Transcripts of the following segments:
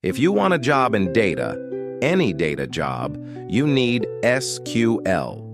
If you want a job in data, any data job, you need SQL.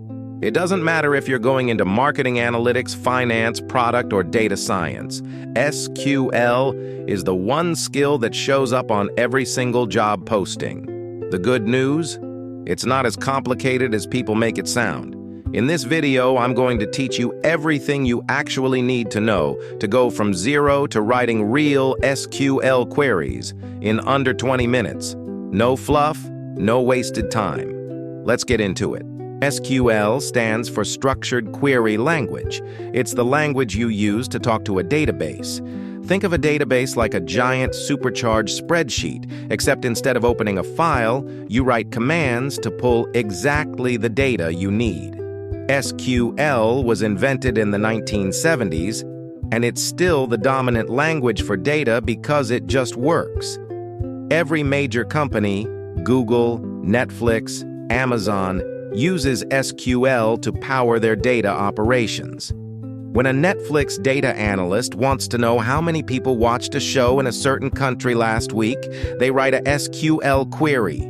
It doesn't matter if you're going into marketing analytics, finance, product, or data science. SQL is the one skill that shows up on every single job posting. The good news? It's not as complicated as people make it sound. In this video, I'm going to teach you everything you actually need to know to go from zero to writing real SQL queries in under 20 minutes. No fluff, no wasted time. Let's get into it. SQL stands for Structured Query Language. It's the language you use to talk to a database. Think of a database like a giant supercharged spreadsheet, except instead of opening a file, you write commands to pull exactly the data you need. SQL was invented in the 1970s, and it's still the dominant language for data because it just works. Every major company, Google, Netflix, Amazon, uses SQL to power their data operations. When a Netflix data analyst wants to know how many people watched a show in a certain country last week, they write a SQL query.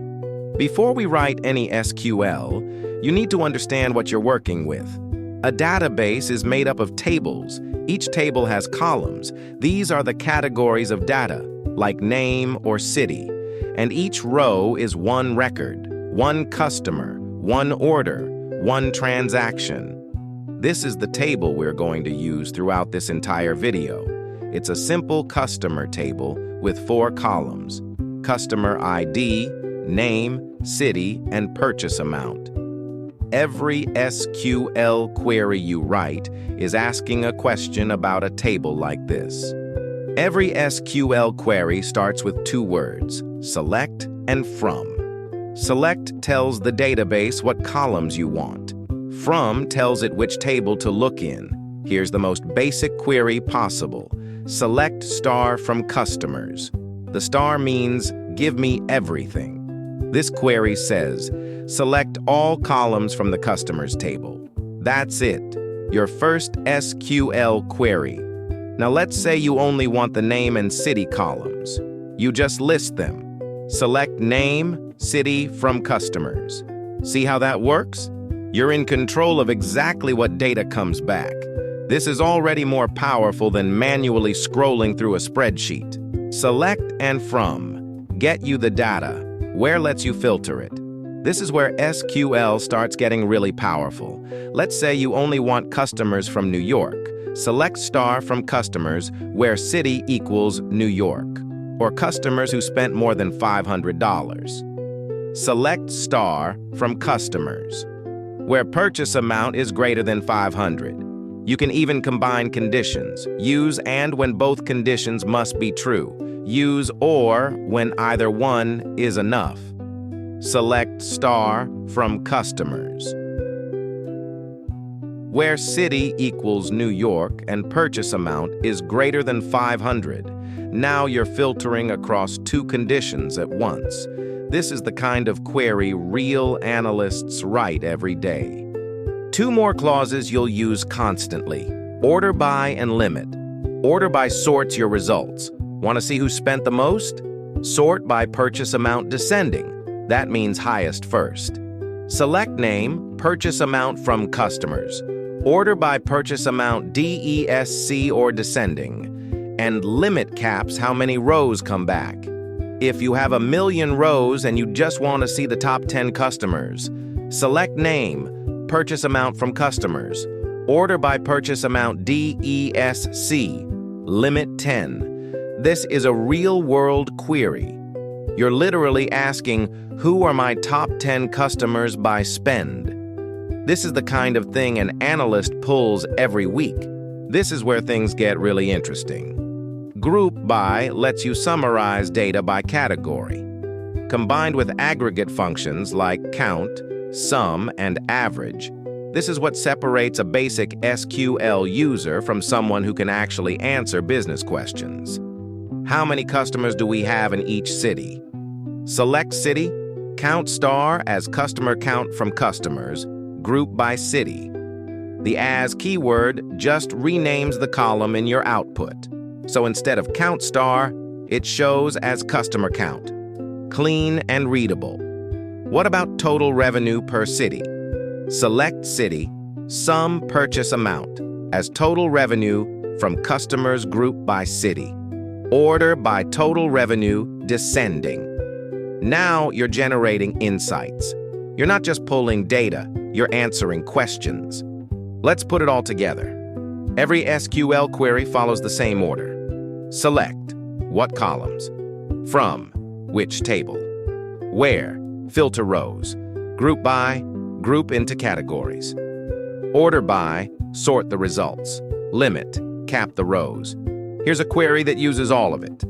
Before we write any SQL, you need to understand what you're working with. A database is made up of tables. Each table has columns. These are the categories of data, like name or city. And each row is one record, one customer, one order, one transaction. This is the table we're going to use throughout this entire video. It's a simple customer table with 4 columns: customer ID, name, city, and purchase amount. Every SQL query you write is asking a question about a table like this. Every SQL query starts with 2 words, select and from. Select tells the database what columns you want. From tells it which table to look in. Here's the most basic query possible. Select star from customers. The star means give me everything. This query says, select all columns from the customers table. That's it, your first SQL query. Now let's say you only want the name and city columns. You just list them. Select name, city from customers. See how that works? You're in control of exactly what data comes back. This is already more powerful than manually scrolling through a spreadsheet. Select and from get you the data. Where lets you filter it. This is where SQL starts getting really powerful. Let's say you only want customers from New York. Select star from customers where city equals New York, or customers who spent more than $500. Select star from customers where purchase amount is greater than 500. You can even combine conditions. Use and when both conditions must be true. Use or when either one is enough. Select star from customers where city equals New York and purchase amount is greater than 500. Now you're filtering across 2 conditions at once. This is the kind of query real analysts write every day. 2 more clauses you'll use constantly: order by and limit. Order by sorts your results. Want to see who spent the most? Sort by purchase amount descending. That means highest first. Select name, purchase amount from customers. Order by purchase amount DESC or descending. And limit caps how many rows come back. If you have 1,000,000 rows and you just want to see the top 10 customers, select name, purchase amount from customers. Order by purchase amount DESC. Limit 10. This is a real-world query. You're literally asking, who are my top 10 customers by spend? This is the kind of thing an analyst pulls every week. This is where things get really interesting. Group by lets you summarize data by category. Combined with aggregate functions like count, sum, and average, this is what separates a basic SQL user from someone who can actually answer business questions. How many customers do we have in each city? Select city, count star as customer count from customers, group by city. The as keyword just renames the column in your output. So instead of count star, it shows as customer count. clean and readable. What about total revenue per city? Select city, sum purchase amount as total revenue from customers grouped by city. Order by total revenue descending. Now you're generating insights. You're not just pulling data, you're answering questions. Let's put it all together. Every SQL query follows the same order. Select, what columns? From, which table? Where? Filter rows. Group by, group into categories. Order by, sort the results. Limit, cap the rows. Here's a query that uses all of it.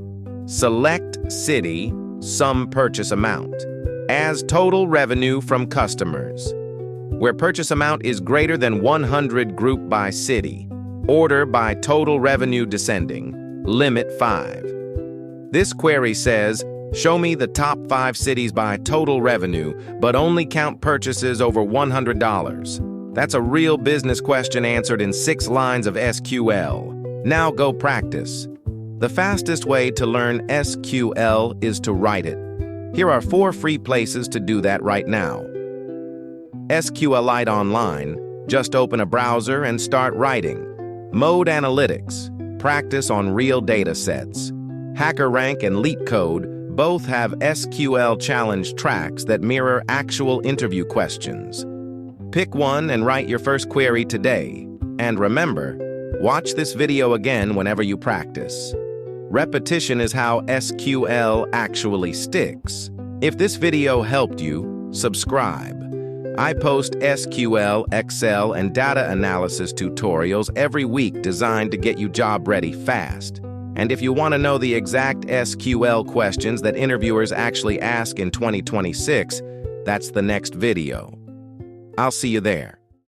Select city, sum purchase amount, as total revenue from customers. Where purchase amount is greater than 100, group by city. Order by total revenue descending. Limit 5. This query says, show me the top 5 cities by total revenue, but only count purchases over $100. That's a real business question answered in 6 lines of SQL. Now go practice. The fastest way to learn SQL is to write it. Here are 4 free places to do that right now. SQLite Online, just open a browser and start writing. Mode Analytics, practice on real data sets. HackerRank and LeetCode both have SQL challenge tracks that mirror actual interview questions. Pick one and write your first query today. And remember, watch this video again whenever you practice. Repetition is how SQL actually sticks. If this video helped you, subscribe. I post SQL, Excel, and data analysis tutorials every week designed to get you job ready fast. And if you want to know the exact SQL questions that interviewers actually ask in 2026, that's the next video. I'll see you there.